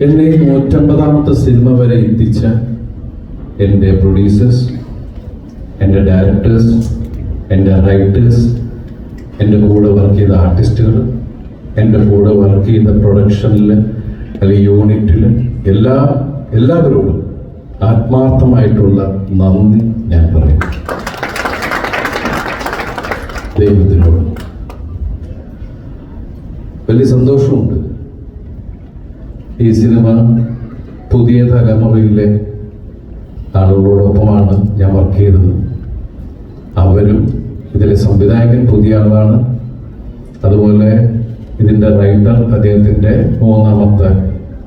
എന്നെ 150ാമത്തെ സിനിമ വരെ എത്തിച്ച എൻ്റെ പ്രൊഡ്യൂസേഴ്സ്, എൻ്റെ ഡയറക്ടേഴ്സ്, എൻ്റെ റൈറ്റേഴ്സ്, എൻ്റെ കൂടെ വർക്ക് ചെയ്ത ആർട്ടിസ്റ്റുകൾ, എൻ്റെ കൂടെ വർക്ക് ചെയ്ത പ്രൊഡക്ഷനിൽ അല്ലെങ്കിൽ യൂണിറ്റിൽ എല്ലാവരോടും ആത്മാർത്ഥമായിട്ടുള്ള നന്ദി ഞാൻ പറയും. ദൈവത്തിനോട് വലിയ സന്തോഷമുണ്ട്. ഈ സിനിമ പുതിയ തലമുറയിലെ ആളുകളോടൊപ്പമാണ് ഞാൻ വർക്ക് ചെയ്തത്. അവരും ഇതിലെ സംവിധായകൻ പുതിയ ആളാണ്. അതുപോലെ ഇതിൻ്റെ റൈറ്റർ അദ്ദേഹത്തിൻ്റെ 3ാമത്തെ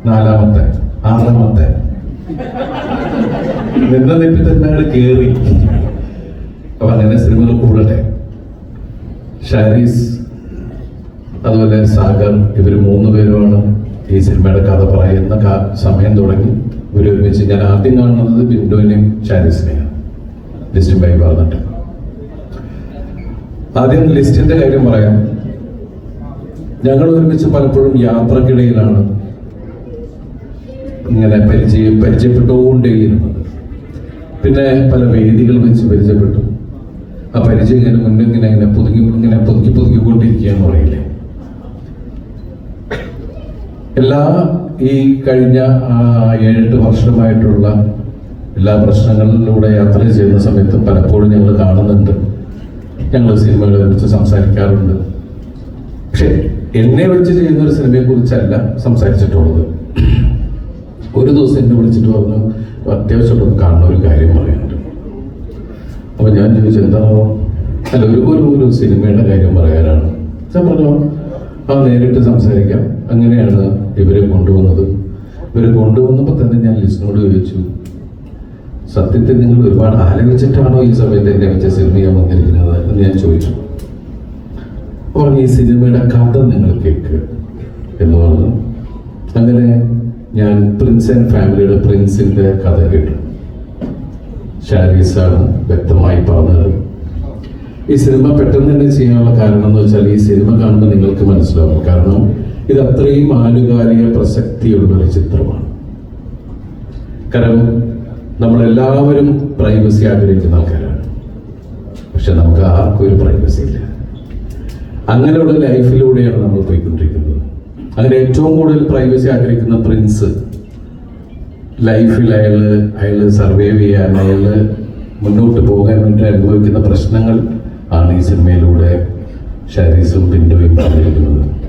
4ാമത്തെ 6ാമത്തെ നിന്നിട്ട് തന്നെ കയറി. അപ്പൊ അങ്ങനെ സിനിമകൾ കൂടട്ടെ. ഷാരീസ് അതുപോലെ സാഗർ, ഇവർ 3 പേരുമാണ് ഈ സിനിമയുടെ കഥ പറയുന്ന സമയം തുടങ്ങി ഇവരൊരുമിച്ച്. ഞാൻ ആദ്യം കാണുന്നത് ബിന്ദുവിനെയും ഷാരീസിനെയാണ്, ലിസ്റ്റും ബൈ പറഞ്ഞിട്ട്. ആദ്യം ലിസ്റ്റിന്റെ കാര്യം പറയാം. ഞങ്ങൾ ഒരുമിച്ച് പലപ്പോഴും യാത്രക്കിടയിലാണ് ഇങ്ങനെ പരിചയപ്പെട്ടുകൊണ്ടേയിരുന്നത്. പിന്നെ പല വേദികൾ വെച്ച് പരിചയപ്പെട്ടു. ആ പരിചയം ഇങ്ങനെ മുന്നിങ്ങനെ പുതുക്കിക്കൊണ്ടിരിക്കുകയെന്ന് പറയില്ലേ. ഈ കഴിഞ്ഞ 7-8 വർഷമായിട്ടുള്ള എല്ലാ പ്രശ്നങ്ങളിലൂടെ യാത്ര ചെയ്യുന്ന സമയത്ത് പലപ്പോഴും ഞങ്ങൾ കാണുന്നുണ്ട്, ഞങ്ങൾ സിനിമകളെ കുറിച്ച് സംസാരിക്കാറുണ്ട്. പക്ഷെ എന്നെ വെച്ച് ചെയ്യുന്ന ഒരു സിനിമയെ കുറിച്ചല്ല സംസാരിച്ചിട്ടുള്ളത്. ഒരു ദിവസം എന്നെ വിളിച്ചിട്ട് പറഞ്ഞു, അത്യാവശ്യമായിട്ടൊന്ന് കാണുന്ന ഒരു കാര്യം പറയുന്നുണ്ട്. അപ്പൊ ഞാൻ ചോദിച്ചു, എന്താണോ? അല്ല, ഒരു സിനിമയുടെ കാര്യം പറയാനാണ്. ഞാൻ പറഞ്ഞു, നേരിട്ട് സംസാരിക്കാം. അങ്ങനെയാണ് ഇവരെ കൊണ്ടുവന്നത്. ഇവരെ കൊണ്ടുവന്നപ്പോൾ തന്നെ ഞാൻ ലിസ്റ്റിനോട് ചോദിച്ചു, സത്യത്തിൽ നിങ്ങൾ ഒരുപാട് ആലോചിച്ചിട്ടാണോ ഈ സമയത്ത് എന്നെ വെച്ച സിനിമ ഞാൻ വന്നിരിക്കുന്നത് എന്ന് ഞാൻ ചോദിച്ചു. പറഞ്ഞു, ഈ സിനിമയുടെ കഥ നിങ്ങൾ കേൾക്കുക എന്ന് പറഞ്ഞു. അങ്ങനെ ഞാൻ പ്രിൻസ് ആൻഡ് ഫാമിലിയുടെ പ്രിൻസിന്റെ കഥ കേട്ടു. ഷാരീസാണ് വ്യക്തമായി പറഞ്ഞത്. ഈ സിനിമ പെട്ടെന്ന് തന്നെ ചെയ്യാനുള്ള കാരണം എന്ന് വെച്ചാൽ, ഈ സിനിമ കാണുമ്പോൾ നിങ്ങൾക്ക് മനസ്സിലാവും. കാരണം ഇത് അത്രയും ആനുകാലിക പ്രസക്തിയുള്ള ഒരു ചിത്രമാണ്. കാരണം നമ്മളെല്ലാവരും പ്രൈവസി ആഗ്രഹിക്കുന്ന ആൾക്കാരാണ്. പക്ഷെ നമുക്ക് ആർക്കും ഒരു പ്രൈവസി ഇല്ല. അങ്ങനെയുള്ള ലൈഫിലൂടെയാണ് നമ്മൾ പോയിക്കൊണ്ടിരിക്കുന്നത്. അങ്ങനെ ഏറ്റവും കൂടുതൽ പ്രൈവസി ആഗ്രഹിക്കുന്ന പ്രിൻസ് ലൈഫിൽ അയാള് സർവൈവ് ചെയ്യാൻ, അയാള് മുന്നോട്ട് പോകാൻ വേണ്ടി അനുഭവിക്കുന്ന പ്രശ്നങ്ങൾ ആണ് ഈ സിനിമയിലൂടെ ഷാരീസും ബിന്ദുവും പറഞ്ഞിരിക്കുന്നത്.